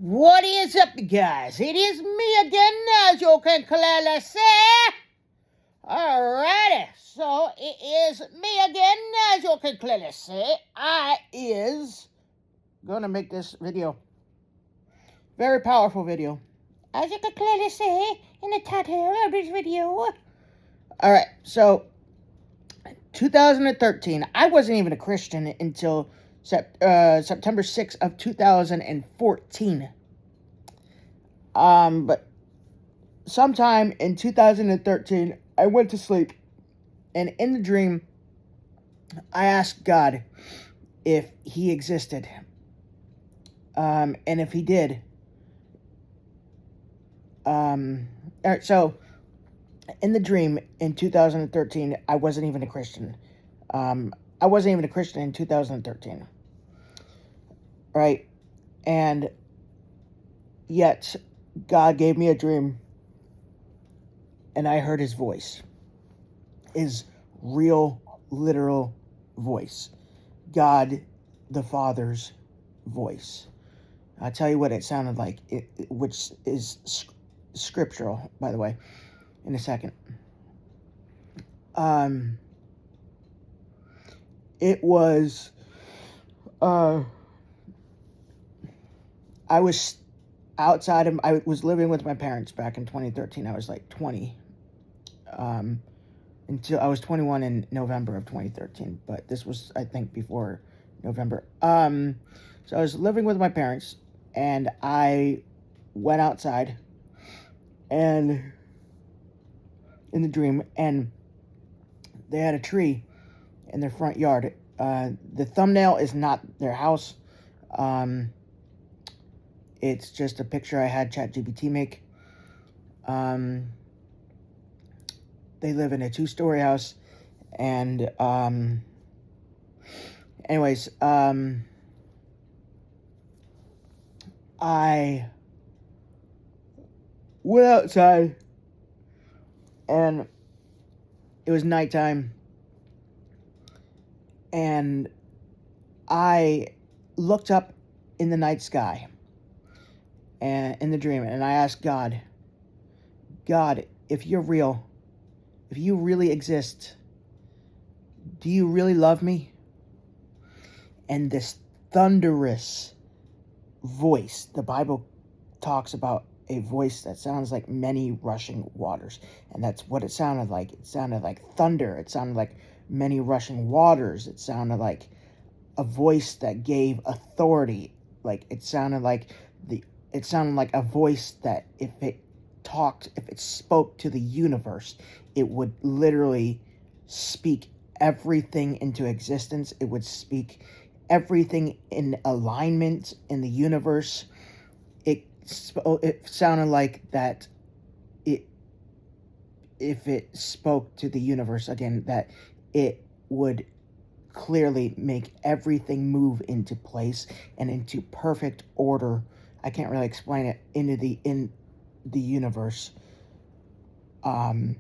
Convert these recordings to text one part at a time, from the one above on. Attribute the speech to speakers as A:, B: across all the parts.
A: What is up, guys? It is me again, as you can clearly see. Alrighty, so it is me again, as you can clearly see. I is gonna make this video. Very powerful video. As you can clearly see in the title of this video. Alright, so 2013. I wasn't even a Christian until September 6th of 2014. But sometime in 2013, I went to sleep, and in the dream, I asked God if He existed, and if He did. Alright, so in the dream in 2013, I wasn't even a Christian. I wasn't even a Christian in 2013. Right? And yet, God gave me a dream, and I heard His voice. His real, literal voice. God the Father's voice. I'll tell you what it sounded like, which is scriptural, by the way, in a second. It was, I was outside of, I was living with my parents back in 2013. I was like 20, until I was 21 in November of 2013, but this was, I think, before November. So I was living with my parents, and I went outside, and in the dream, and they had a tree in their front yard. The thumbnail is not their house. It's just a picture I had ChatGPT make. They live in a 2-story house, and anyways, I went outside, and it was nighttime, and I looked up in the night sky, and in the dream, and I asked God, if you're real, if you really exist, do you really love me? And this thunderous voice, the Bible talks about a voice that sounds like many rushing waters, and that's what it sounded like. It sounded like thunder. It sounded like many rushing waters. It sounded like a voice that gave authority. Like it sounded like a voice that if it spoke to the universe, it would literally speak everything into existence. It would speak everything in alignment in the universe. It sounded like that if it spoke to the universe again, that it would clearly make everything move into place and into perfect order. I can't really explain it, in the universe. And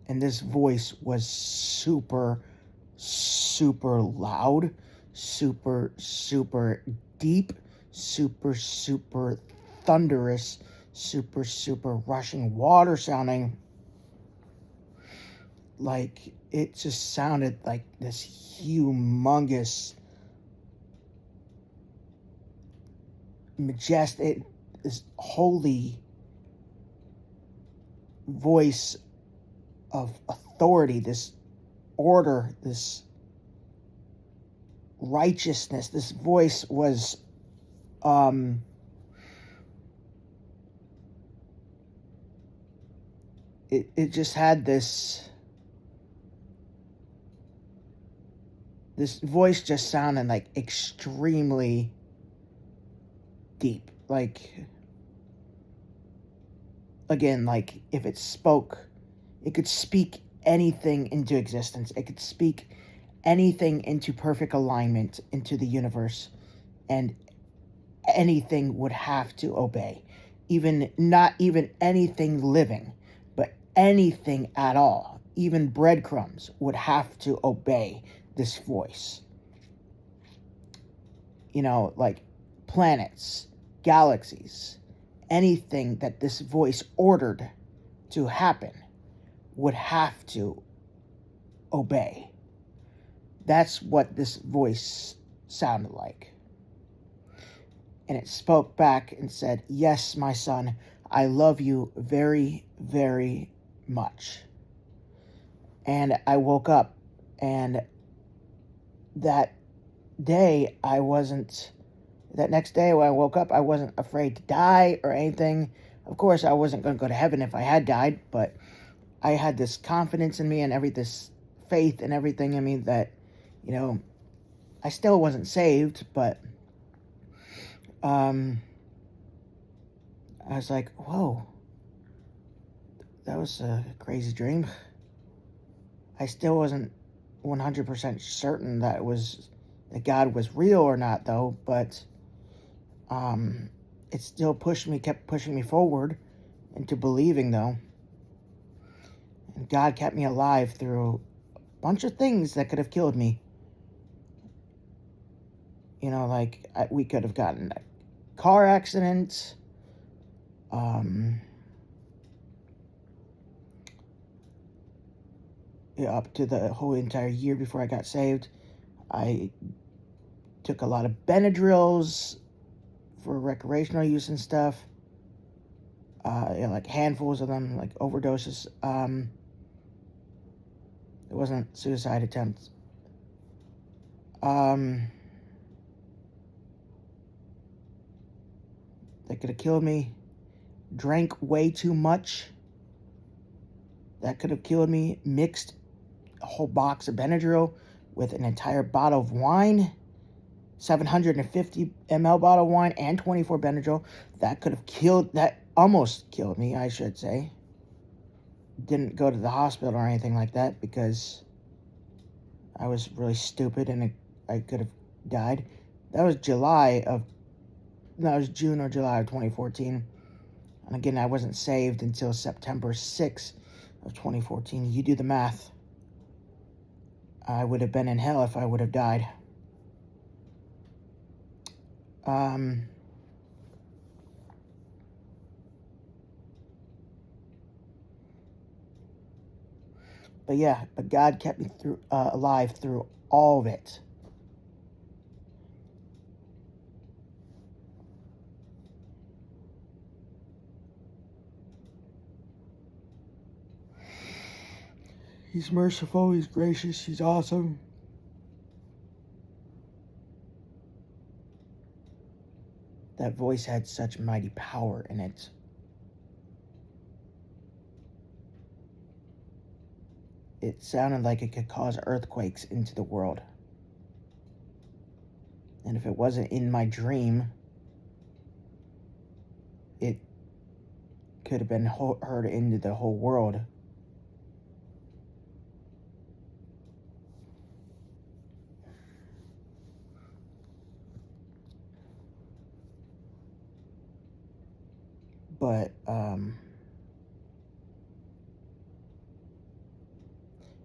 A: this voice was super, super loud, super, super deep, super, super thunderous, super, super rushing water sounding. Like, it just sounded like this humongous, majestic, this holy voice of authority, this order, this righteousness. This voice was it just had this voice just sounded like extremely deep. Like, again, like if it spoke, it could speak anything into existence. It could speak anything into perfect alignment into the universe, and anything would have to obey. Not even anything living, but anything at all, even breadcrumbs, would have to obey this voice. You know, like planets, galaxies, anything that this voice ordered to happen would have to obey. That's what this voice sounded like. And it spoke back and said, "Yes, my son, I love you very, very much." And I woke up, and that next day when I woke up, I wasn't afraid to die or anything. Of course, I wasn't going to go to heaven if I had died, but I had this confidence in me and this faith and everything in me that, I still wasn't saved, but I was like, whoa, that was a crazy dream. I still wasn't 100% certain that God was real or not, though, but it still kept pushing me forward into believing, though. And God kept me alive through a bunch of things that could have killed me. We could have gotten a car accident, up to the whole entire year before I got saved. I took a lot of Benadryls for recreational use and stuff. Like handfuls of them, like overdoses. It wasn't suicide attempts. That could have killed me. Drank way too much. That could have killed me. Mixed a whole box of Benadryl with an entire bottle of wine. 750 ml bottle of wine and 24 Benadryl. That almost killed me, I should say. Didn't go to the hospital or anything like that because I was really stupid and I could have died. That was June or July of 2014. And again, I wasn't saved until September 6th of 2014. You do the math. I would have been in hell if I would have died. But God kept me alive through all of it. He's merciful, he's gracious, he's awesome. That voice had such mighty power in it. It sounded like it could cause earthquakes into the world. And if it wasn't in my dream, it could have been heard into the whole world. But,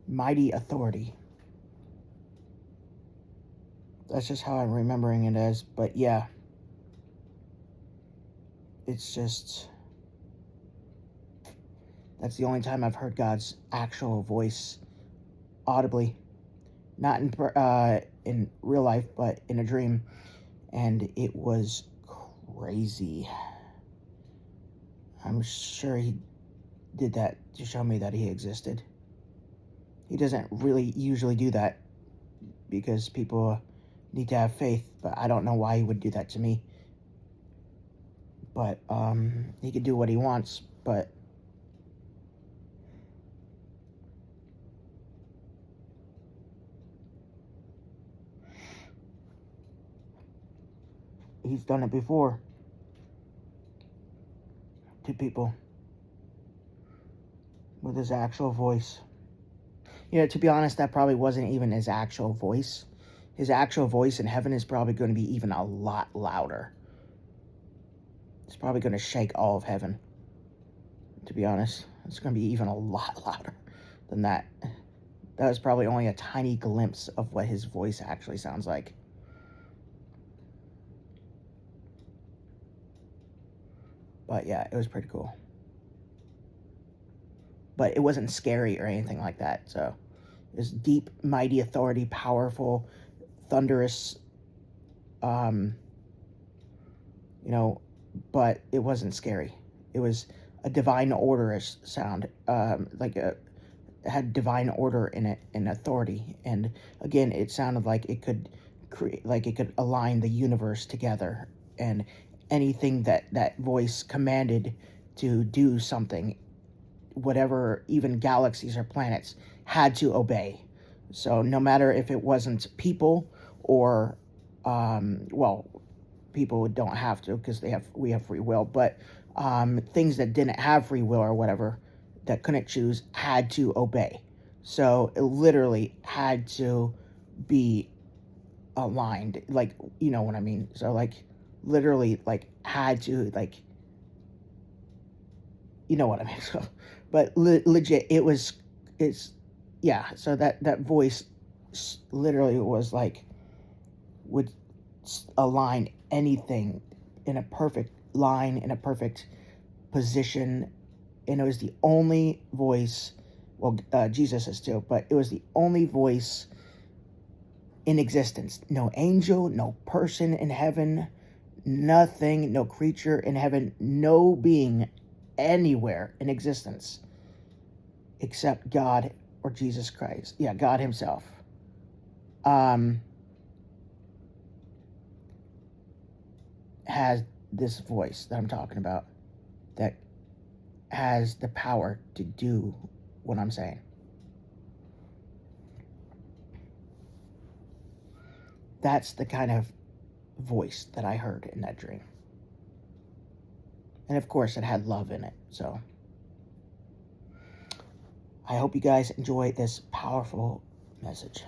A: mighty authority. That's just how I'm remembering it as. But yeah, it's just, that's the only time I've heard God's actual voice audibly. Not in real life, but in a dream. And it was crazy. I'm sure he did that to show me that he existed. He doesn't really usually do that because people need to have faith, but I don't know why he would do that to me. But he can do what he wants, but he's done it before to people with his actual voice. To be honest, that probably wasn't even his actual voice. His actual voice in heaven is probably going to be even a lot louder. It's probably going to shake all of heaven. To be honest, it's going to be even a lot louder than that. That was probably only a tiny glimpse of what his voice actually sounds like. But yeah, it was pretty cool. But it wasn't scary or anything like that. So it was deep, mighty authority, powerful, thunderous, um, but it wasn't scary. It was a divine order-ish sound, it had divine order in it and authority. And again, it sounded like it could it could align the universe together, and anything that voice commanded to do something, whatever, even galaxies or planets, had to obey. So no matter if it wasn't people or, well, people don't have to because we have free will, but things that didn't have free will or whatever, that couldn't choose, had to obey. So it literally had to be aligned, like, you know what I mean? So like literally like had to, like, you know what I mean? So, but legit, it's, yeah. So that voice literally was like, would align anything in a perfect line, in a perfect position. And it was the only voice, well, Jesus is too, but it was the only voice in existence. No angel, no person in heaven, nothing, no creature in heaven, no being anywhere in existence except God or Jesus Christ. Yeah, God himself. Has this voice that I'm talking about, that has the power to do what I'm saying. That's the kind of voice that I heard in that dream. And of course, it had love in it. So I hope you guys enjoy this powerful message.